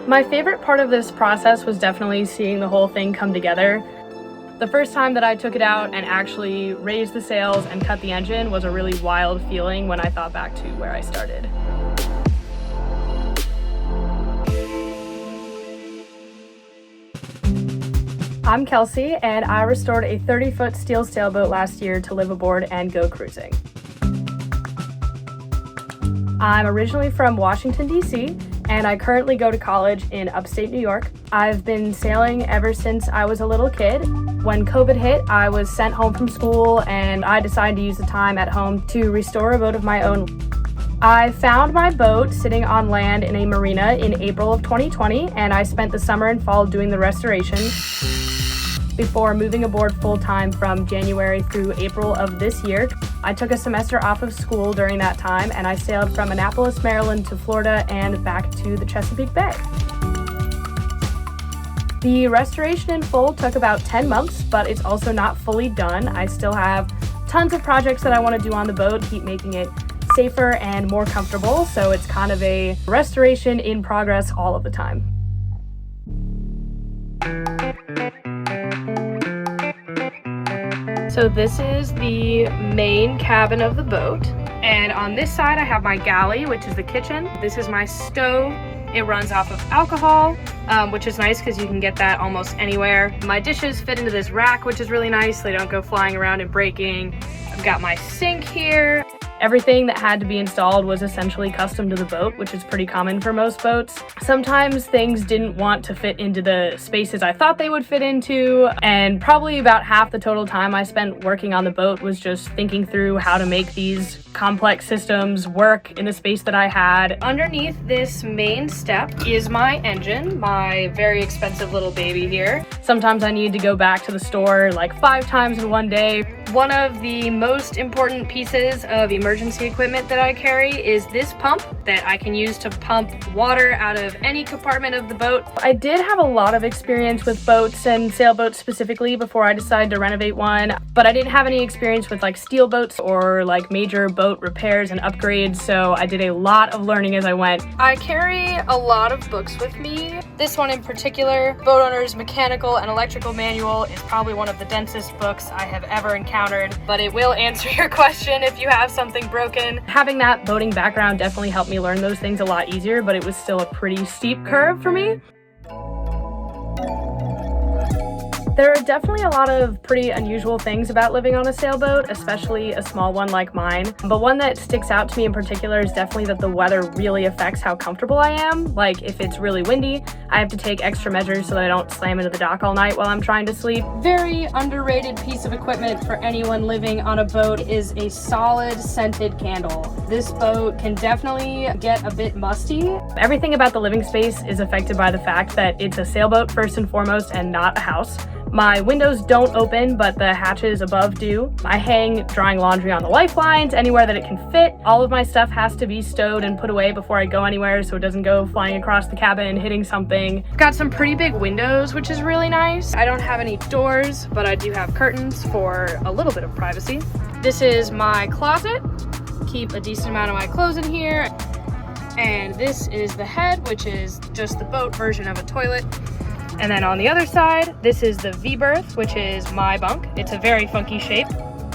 My favorite part of this process was definitely seeing the whole thing come together. The first time that I took it out and actually raised the sails and cut the engine was a really wild feeling when I thought back to where I started. I'm Kelsey, and I restored a 30-foot steel sailboat last year to live aboard and go cruising. I'm originally from Washington, D.C., and I currently go to college in upstate New York. I've been sailing ever since I was a little kid. When COVID hit, I was sent home from school, and I decided to use the time at home to restore a boat of my own. I found my boat sitting on land in a marina in April of 2020, and I spent the summer and fall doing the restoration before moving aboard full-time from January through April of this year. I took a semester off of school during that time, and I sailed from Annapolis, Maryland to Florida and back to the Chesapeake Bay. The restoration in full took about 10 months, but it's also not fully done. I still have tons of projects that I want to do on the boat, keep making it safer and more comfortable, so it's kind of a restoration in progress all of the time. So this is the main cabin of the boat, and on this side I have my galley, which is the kitchen. This is my stove. It runs off of alcohol, which is nice because you can get that almost anywhere. My dishes fit into this rack, which is really nice. They don't go flying around and breaking. I've got my sink here. Everything that had to be installed was essentially custom to the boat, which is pretty common for most boats. Sometimes things didn't want to fit into the spaces I thought they would fit into, and probably about half the total time I spent working on the boat was just thinking through how to make these complex systems work in the space that I had. Underneath this main step is my engine, my very expensive little baby here. Sometimes I need to go back to the store like 5 times in one day. One of the most important pieces of emergency equipment that I carry is this pump that I can use to pump water out of any compartment of the boat. I did have a lot of experience with boats and sailboats specifically before I decided to renovate one, but I didn't have any experience with like steel boats or like major boat repairs and upgrades, so I did a lot of learning as I went. I carry a lot of books with me. This one in particular, Boat Owner's Mechanical and Electrical Manual, is probably one of the densest books I have ever encountered, but it will answer your question if you have something broken. Having that boating background definitely helped me learn those things a lot easier, but it was still a pretty steep curve for me. There are definitely a lot of pretty unusual things about living on a sailboat, especially a small one like mine. But one that sticks out to me in particular is definitely that the weather really affects how comfortable I am. Like if it's really windy, I have to take extra measures so that I don't slam into the dock all night while I'm trying to sleep. Very underrated piece of equipment for anyone living on a boat is a solid scented candle. This boat can definitely get a bit musty. Everything about the living space is affected by the fact that it's a sailboat first and foremost and not a house. My windows don't open, but the hatches above do. I hang drying laundry on the lifelines anywhere that it can fit. All of my stuff has to be stowed and put away before I go anywhere so it doesn't go flying across the cabin, hitting something. I've got some pretty big windows, which is really nice. I don't have any doors, but I do have curtains for a little bit of privacy. This is my closet. Keep a decent amount of my clothes in here. And this is the head, which is just the boat version of a toilet. And then on the other side, this is the V-berth, which is my bunk. It's a very funky shape,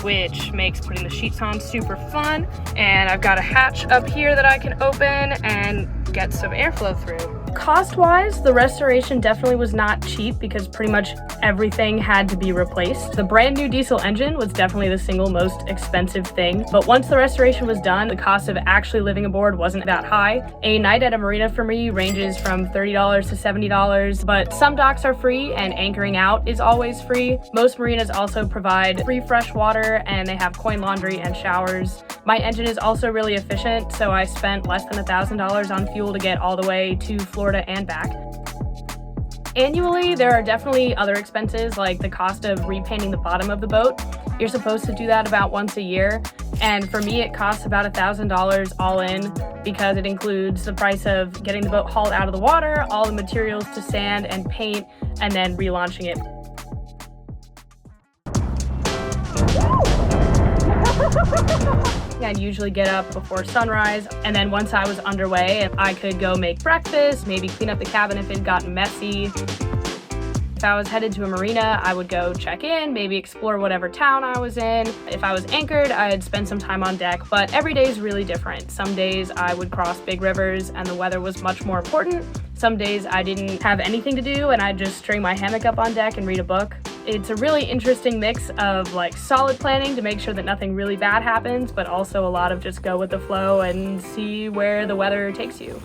which makes putting the sheets on super fun. And I've got a hatch up here that I can open and get some airflow through. Cost-wise, the restoration definitely was not cheap because pretty much everything had to be replaced. The brand new diesel engine was definitely the single most expensive thing, but once the restoration was done, the cost of actually living aboard wasn't that high. A night at a marina for me ranges from $30 to $70, but some docks are free and anchoring out is always free. Most marinas also provide free fresh water and they have coin laundry and showers. My engine is also really efficient, so I spent less than $1,000 on fuel to get all the way to Florida and back. Annually, there are definitely other expenses like the cost of repainting the bottom of the boat. You're supposed to do that about once a year, and for me it costs about $1,000 all in because it includes the price of getting the boat hauled out of the water, all the materials to sand and paint, and then relaunching it. I'd usually get up before sunrise, and then once I was underway, I could go make breakfast, maybe clean up the cabin if it had gotten messy. If I was headed to a marina, I would go check in, maybe explore whatever town I was in. If I was anchored, I'd spend some time on deck, but every day is really different. Some days I would cross big rivers and the weather was much more important. Some days I didn't have anything to do and I'd just string my hammock up on deck and read a book. It's a really interesting mix of like solid planning to make sure that nothing really bad happens, but also a lot of just go with the flow and see where the weather takes you.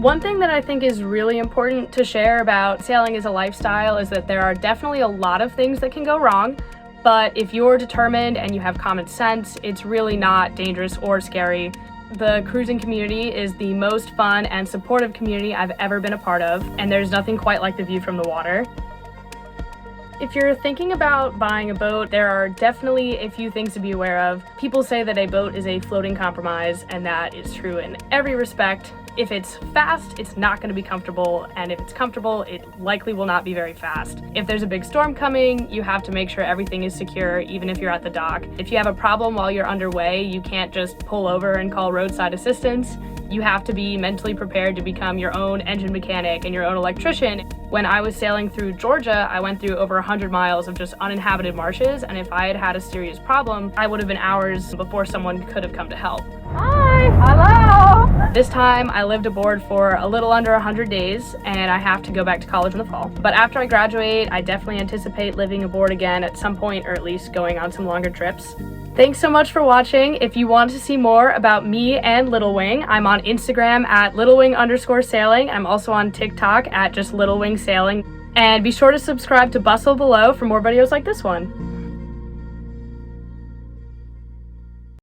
One thing that I think is really important to share about sailing as a lifestyle is that there are definitely a lot of things that can go wrong, but if you're determined and you have common sense, it's really not dangerous or scary. The cruising community is the most fun and supportive community I've ever been a part of, and there's nothing quite like the view from the water. If you're thinking about buying a boat, there are definitely a few things to be aware of. People say that a boat is a floating compromise, and that is true in every respect. If it's fast, it's not going to be comfortable, and if it's comfortable, it likely will not be very fast. If there's a big storm coming, you have to make sure everything is secure, even if you're at the dock. If you have a problem while you're underway, you can't just pull over and call roadside assistance. You have to be mentally prepared to become your own engine mechanic and your own electrician. When I was sailing through Georgia, I went through over 100 miles of just uninhabited marshes, and if I had had a serious problem, I would have been hours before someone could have come to help. Hi! Hello! This time, I lived aboard for a little under 100 days, and I have to go back to college in the fall. But after I graduate, I definitely anticipate living aboard again at some point, or at least going on some longer trips. Thanks so much for watching. If you want to see more about me and Little Wing, I'm on Instagram at littlewing_sailing. I'm also on TikTok at just Little Wing Sailing. And be sure to subscribe to Bustle below for more videos like this one.